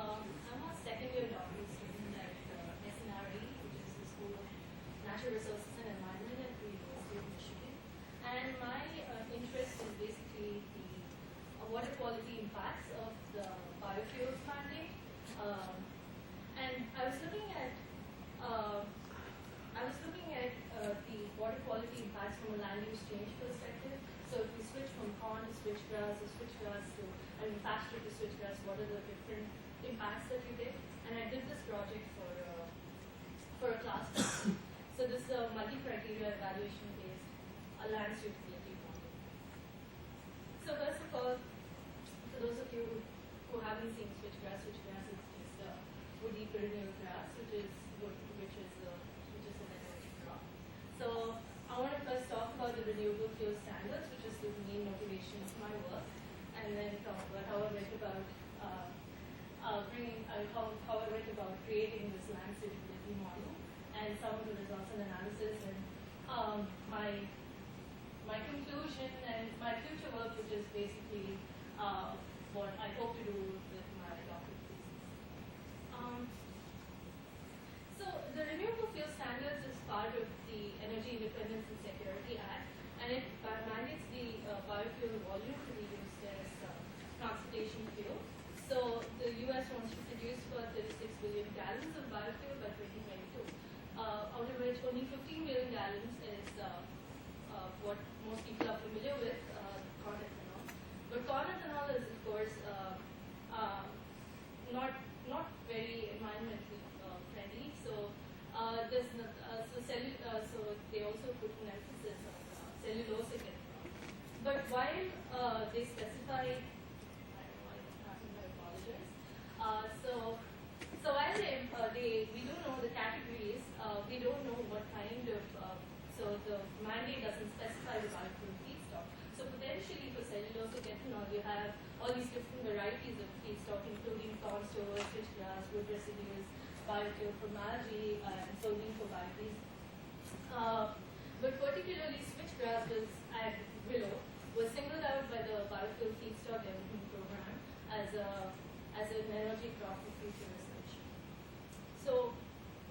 I'm a second-year doctoral student at SNRE, which is the School of Natural Resources and Environment at the University of Michigan. And my interest is basically the water quality impacts of the biofuels mandate. And I was looking at the water quality impacts from a land use change perspective. So if we switch from corn to switchgrass, or switchgrass to pasture to switchgrass, what are the different impacts that you get? And I did this project for a class. So this is a multi-criteria evaluation-based land suitability model. So first of all, for those of you who haven't seen switchgrass, switchgrass is just woody perennial grass, which is an energy crop. So I want to first talk about the renewable fuel standards, which is the main motivation of my work, and then talk about how I went about creating this land suitability model, and some of the results and analysis, and my conclusion and my future work, which is basically what I hope to do with my doctoral thesis. So the Renewable Fuel Standards is part of the Energy Independence and Security Act, and it mandates the biofuel volume to be used as transportation fuel. So the US wants to produce about 36 billion gallons of biofuel by 2022, out of which only 15 million gallons is what most people are familiar with, corn ethanol. But corn ethanol is, of course, not very environmentally friendly. So so they also put an emphasis on cellulosic ethanol. But while they specify, I apologize. So while we do know the categories, we don't know what kind of. So the mandate doesn't specify the biofuel feedstock. So potentially for cellulosic ethanol, you have all these different varieties of feedstock, including corn stover, switchgrass, wood residues, biofuel from algae, and soybean for biodiesel. But particularly switchgrass and willow was singled out by the Biofuel Feedstock Development Program as an energy crop for future research. So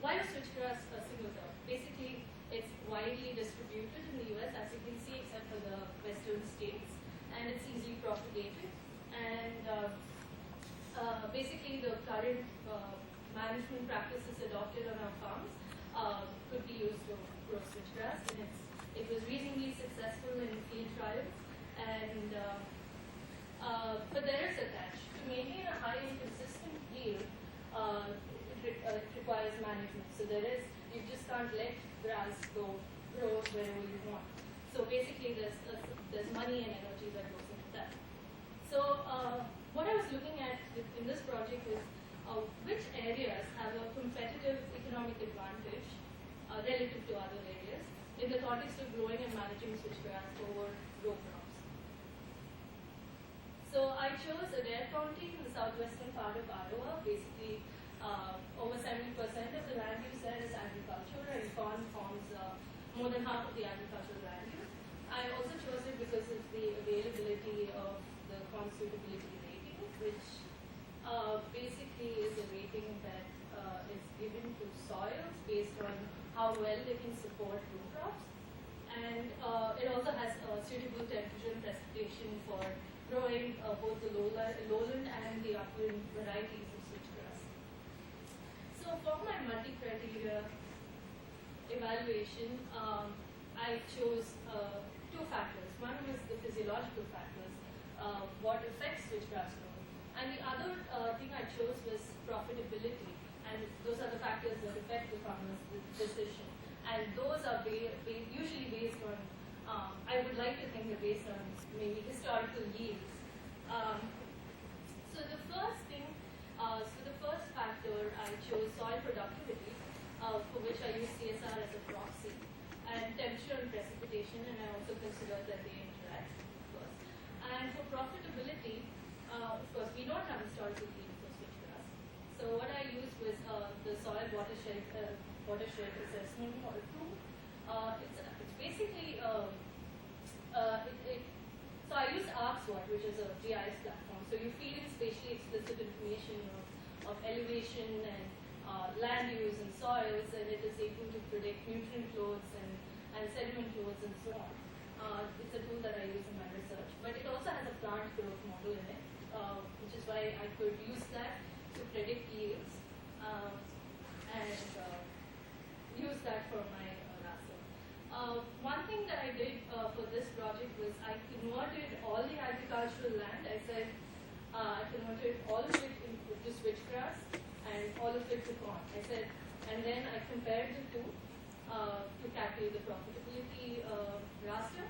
why was switchgrass singled out? Basically, it's widely distributed in the US, as you can see, except for the western states, and it's easily propagated. And basically, the current management practices adopted on our farms could be used to grow switchgrass, and it was reasonably successful in field trials. And but there is a catch. To maintain a high and consistent yield, it requires management. So you just can't let grass grow wherever you want. So basically, there's money and energy that goes into that. So what I was looking at in this project is which areas have a competitive economic advantage relative to other areas in the context of growing and managing switchgrass over row crops. So I chose Adair County in the southwestern part of Iowa. Basically, over 70% of the land use there is agriculture, and corn forms more than half of the agricultural land use. I also chose it because of the availability of the corn suitability rating, which basically is a rating that is given to soils based on how well they can support row crops. And it also has a suitable temperature and precipitation for growing both the lowland and the upland varieties of switchgrass. So for my multi-criteria evaluation, I chose two factors. One was the physiological factors, what affects switchgrass growth. And the other thing I chose was profitability. And those are the factors that affect the farmer's decision. And those are usually based on, I would like to think they're based on maybe historical yields. So the first factor, I chose soil productivity, for which I use CSR as a proxy, and temperature and precipitation, and I also considered that they interact, of course. And for profitability, of course, we don't have historical yield for switchgrass. So what I used was the soil watershed assessment model tool. It's basically So I use ArcSWOT, which is a GIS platform. So you feed in spatially explicit information of of elevation and land use and soils, and it is able to predict nutrient loads and sediment loads and so on. It's a tool that I use in my research, but it also has a plant growth model in it, which is why I could use that to predict yields and use that for my raster. One thing that I did for this project was I converted all the agricultural land. I said I converted all of it to switchgrass and all of it to corn. I said, and then I compared the two to calculate the profitability raster.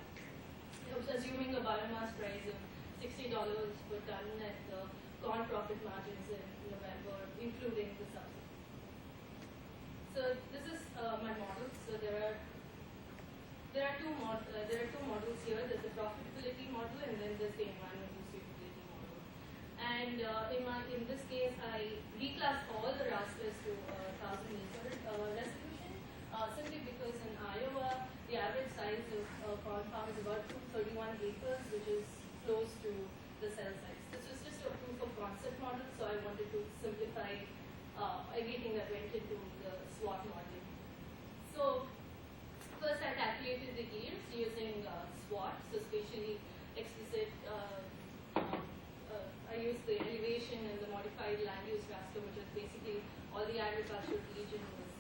I was assuming a biomass price of $60 per ton at the corn profit margins in November, including the subsidy. So this is my model. So there are two models here. There's the profitability model, and then there's the environmental suitability model. And in this case, I reclassed all the rasters to 1,000 meter resolution, simply because in Iowa, the average size of corn farm is about 231 acres, which is close to the cell size. This was just a proof of concept model, so I wanted to simplify everything that went into the SWOT modeling. So first, I calculated the yields using SWOT, so spatially explicit. I used the elevation and the modified land use raster, which is basically all the agricultural region was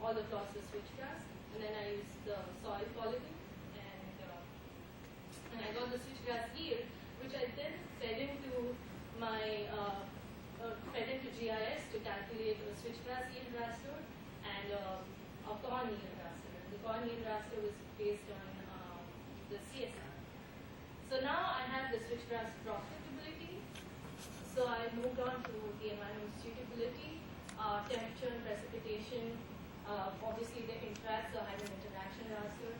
all the plots were switchgrass, and then I used the soil quality, and I got the switchgrass yield, which I then fed into my GIS to calculate a switchgrass yield raster and a corn yield raster. The corn yield raster was based on the CSR. So now I have the switchgrass profitability. So I moved on to the environmental suitability, temperature and precipitation. Obviously, they interact, so I have an interaction raster.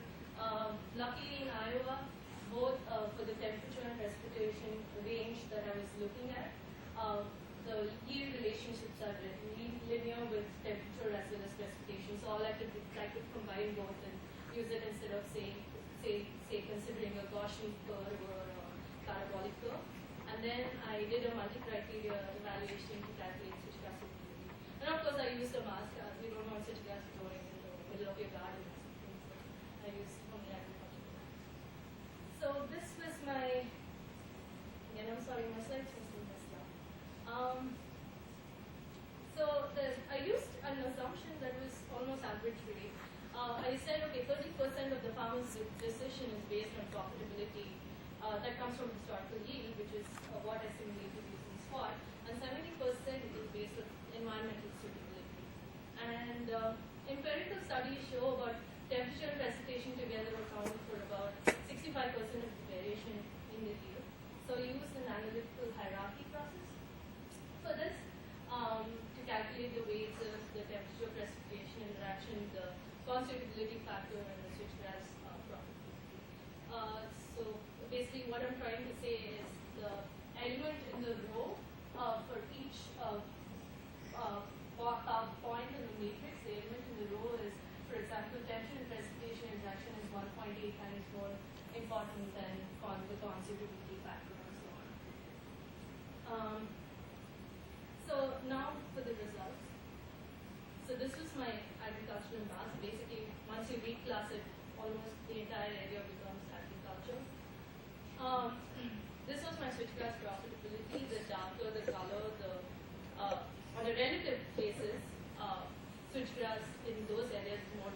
Luckily in Iowa, both for the temperature and precipitation range that I was looking at, the yield relationships are linear with temperature as well as precipitation. So all I could combine both and use it instead of say considering a Gaussian curve or a parabolic curve. And then I did a multi-criteria evaluation to calculate switchgrass suitability. And of course, I used a mask. You don't want switchgrass growing in the middle of your garden or something. So I used only agriculture. So this was my. Again, I'm sorry, my slides must be messed up. I used an assumption that was almost arbitrary. I said, okay, 30% of the farmer's decision is based on profitability. That comes from historical yield, which is what I simulated using SWOT, and 70% is based on environmental suitability. And empirical studies show about temperature and precipitation together account for about 65% of the variation in the yield. So I used an analytical hierarchy process for this to calculate the weights of the temperature, precipitation, interaction, the suitability factor, and the switchgrass profitability. So basically what I'm trying to say is the element in the row for each point in the matrix, the element in the row is, for example, temperature and precipitation interaction is 1.8 times more important than the suitability factor and so on. So now for the results. So this was my agricultural mass. Basically, once you reclass it, almost the entire area becomes agriculture. This was my switchgrass profitability. The darker the color, on a relative basis, switchgrass in those areas more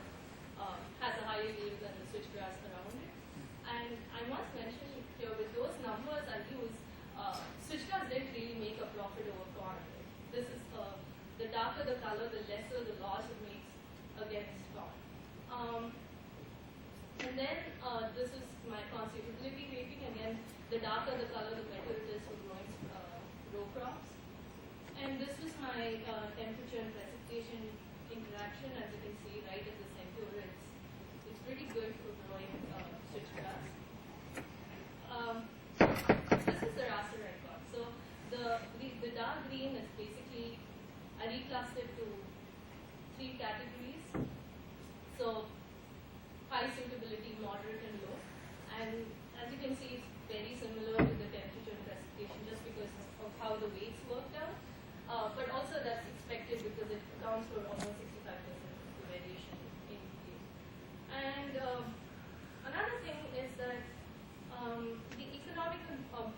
has a higher yield than the switchgrass around it. And I must mention here, with those numbers I use, switchgrass didn't really make a profit over corn. This is the darker the color, the lesser the loss it makes against corn. And then this is my suitability rating. Again, the darker the color, the better it is for growing row crops. And this was my temperature and precipitation interaction. As you can see right at the center, it's pretty good for growing switchgrass. This is the raster I got. So the dark green is basically, I reclassed it to 3 categories. So high suitability, moderate, and low. And as you can see, it's very similar to the temperature and precipitation just because of how the weights worked out. But also that's expected because it accounts for almost 65% of the variation in yield. And another thing is that the economic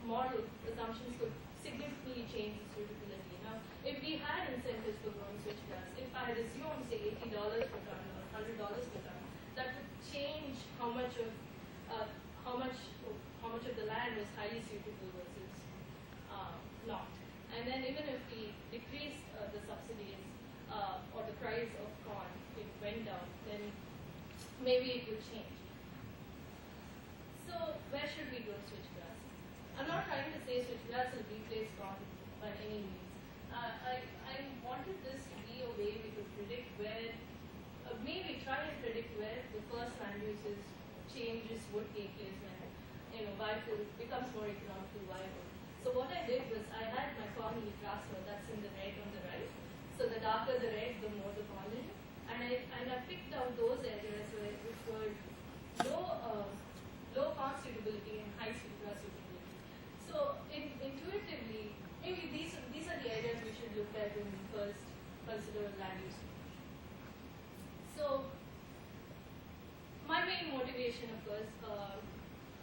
model assumptions could significantly change the suitability. Now, if we had incentives for growing switchgrass, if I had assumed, say, $80 per ton or $100 per ton, that would change how much of the land was highly suitable versus not. And then even if we decreased the subsidies or the price of corn, it went down, then maybe it would change. So where should we grow switchgrass? I'm not trying to say switchgrass will replace corn by any means. I wanted this to be a way we could predict where, maybe try and predict where the first land uses changes would take place when biofuel becomes more economically viable. So what I did was I had my corn yield raster, that's in the red on the right. So the darker the red, the more the pollen. And I picked out those areas which were low corn suitability and high switchgrass suitability. So intuitively, maybe these are the areas we should look at when we first consider land use. So my main motivation, of course,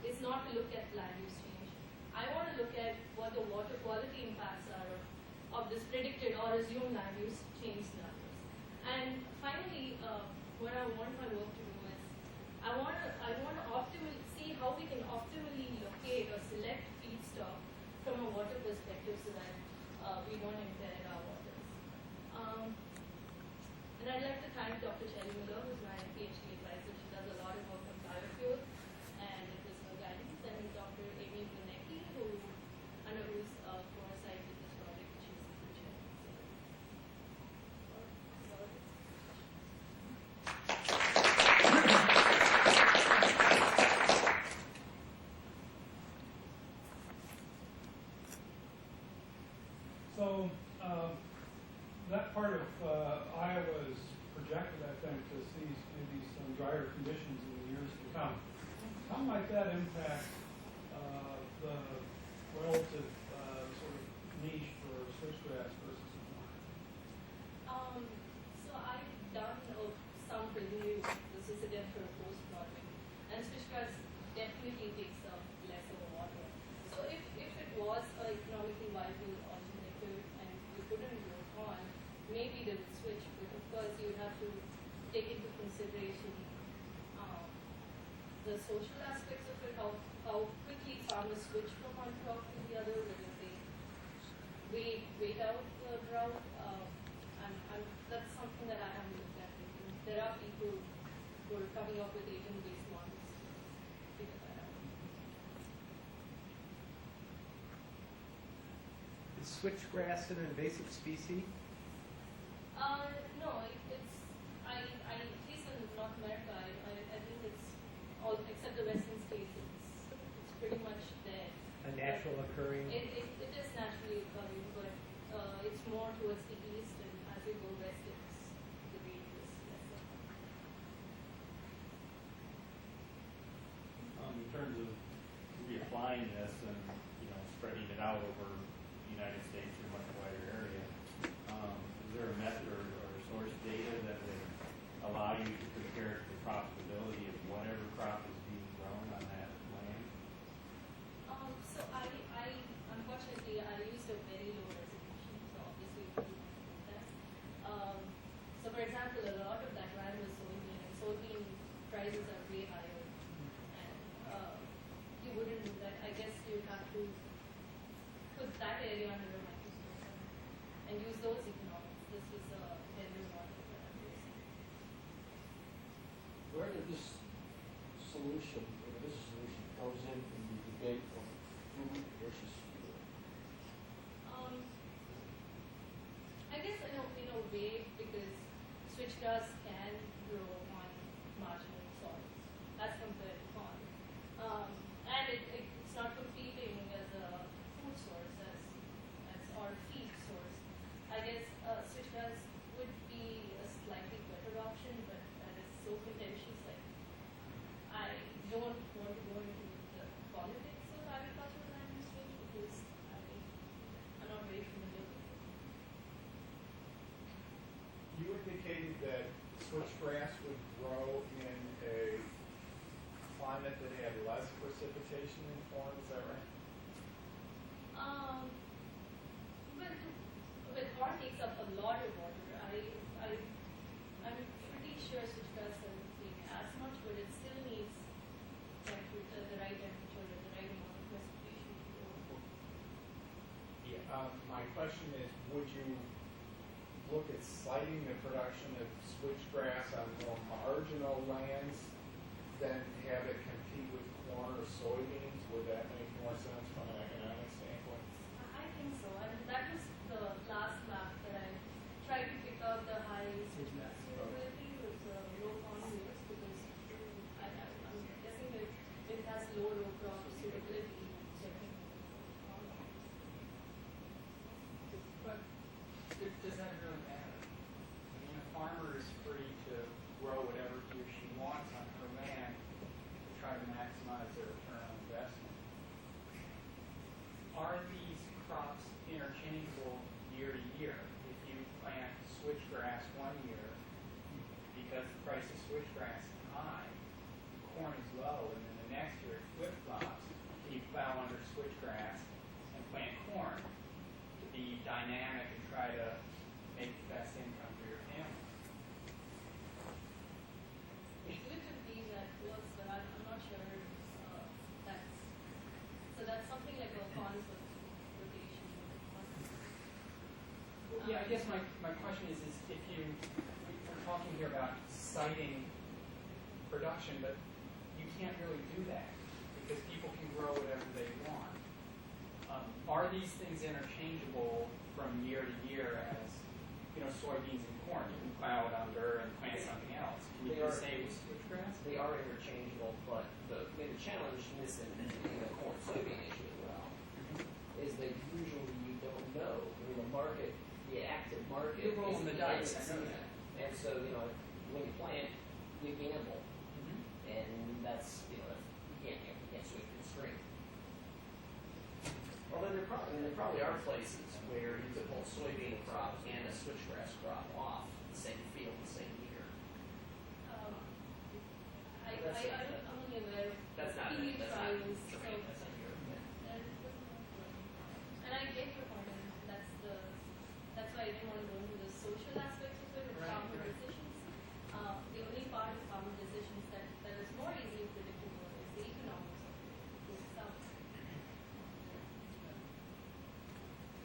is not to look at land use change. I want to look at what the water quality impacts are of this predicted or assumed land use change scenarios. And finally, what I want my work to do is I want to optimally see how we can optimally locate or select feedstock from a water perspective so that we don't impair our waters. And I'd like to thank Dr. Shelly Miller, who's my PhD advisor. She does a lot of work on biofuel and medicinal guidance, and Dr. Amy Brunecki, whose foresight with this project, she's the chair. So that part of Iowa is projected, I think, to see maybe some drier conditions in the years to come. How might that impact the relative sort of niche for switchgrass versus corn? So I've done some preliminary work. This is again for a post project, and switchgrass definitely takes up less of water. So if it was an economically viable alternative and you couldn't grow corn, maybe they would switch. But of course, you would have to take into consideration the social aspects of it, how quickly farmers switch from one crop to the other, whether they wait out the drought. And that's something that I haven't looked at. There are people who are coming up with agent-based models to figure that out. Is switchgrass an invasive species? No, at least in North America, I think it's all except the western states. It's pretty much there. A natural occurring? It is naturally occurring, but it's more towards the east, and as you go west, the range is lesser. In terms of reapplying this and spreading it out over the United States or a much wider area, is there a method or source data that would allow you to compare the profitability of whatever crop is being grown on that land? So unfortunately I used a very low resolution, so obviously we couldn't do that. So for example, a lot of that land was soybean, and soybean prices are way higher, and you wouldn't do that. I guess you'd have to put that area under a microscope and use those economics. This is a general model that I'm using. Where did this solution comes in the debate of food versus fuel? I guess in a way, because switchgrass can grow on marginal soils as compared to corn, and it's not competing as a food source or feed source. I guess switchgrass would be a slightly better option, but that is so contentious. Like, I don't want to go into the politics of agricultural land use change because I'm not very familiar with it. indicated that switchgrass would grow in a climate that had less precipitation than corn, is that right? But corn takes up a lot of water. I'm pretty sure switchgrass doesn't take as much, but it still needs the right temperature and the right amount of precipitation to grow. Yeah. My question is, would you look at sliding the production of switchgrass on more marginal lands than have it compete with corn or soybeans? Would that make more sense from an economic standpoint? I think so. I mean, that was the last map that I tried to pick out the high switchgrass suitability with low corn years because I'm guessing that it has low row crop suitability. But does that really matter? I mean, a farmer is free to grow whatever he or she wants on her land to try to maximize their return on investment. Are these crops interchangeable year to year? If you plant switchgrass one year because the price of switchgrass is high, corn is low, and then the next year it flip-flops, can you plow under switchgrass and plant corn to be dynamic and try to make the best income for your family? Intuitively that works, but I'm not sure that's something like a concept rotation. Well, yeah, I guess my question is if we're talking here about citing production, but you can't really do that because people can grow whatever they want. Are these things interchangeable from year to year as, soybeans and corn? You can plow it under and plant something else. Can you just say with switchgrass? They are interchangeable, but the challenge in this and the corn soybean issue as well is that usually you don't know. I mean, the active market You're rolling the dice, I know that. And so, when you plant, you gamble. And that's, you can't swing the string. Although there probably are places where you could pull soybean crop and a switchgrass crop off the same field the same year. I'm only aware of That's not TV trials. terrain, that's not your And I get your point, and that's why I didn't want to go into the social aspects of it with Right, farmer right. decisions. The only part of farmer decisions that is more easily predictable is the economics of it itself.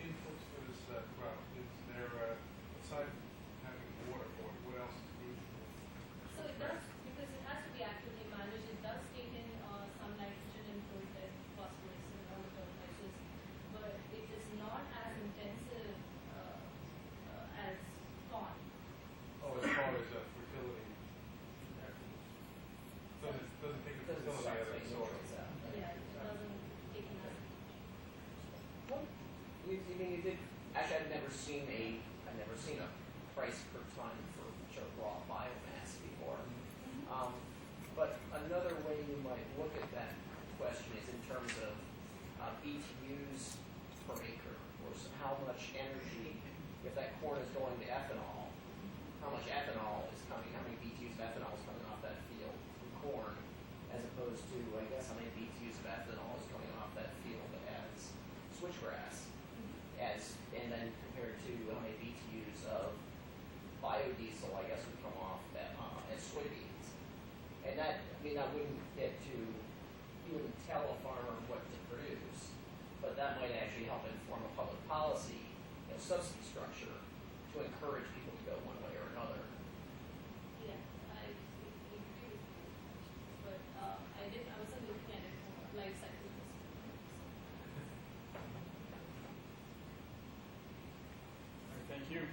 Inputs for this crop, is there, aside from having water for it, what else is used for? So it does, because it has to be actively managed, it does take in some nitrogen input and phosphorus and all of those places, but it is not as intensive as corn. Oh, as far as fertility, doesn't take the Doesn't fertility start out of the taking soil. nutrients out. Yeah, it doesn't take in as much. You did. Actually, I've never seen a price per ton for raw biomass before. But another way you might look at that question is in terms of BTUs per acre, or how much energy, if that corn is going to ethanol, how much ethanol is coming, how many BTUs of ethanol is coming off that field from corn, as opposed to, I guess, how many BTUs of ethanol is coming off that field as switchgrass, and then compared to how many BTUs of biodiesel, I guess, would come off as soybeans. And that wouldn't you wouldn't tell a farmer what to produce, but that might actually help inform a public policy, subsidy structure to encourage people to go one way or another. Yeah, I agree with you, but I wasn't looking at it from a life cycle perspective. All right, thank you.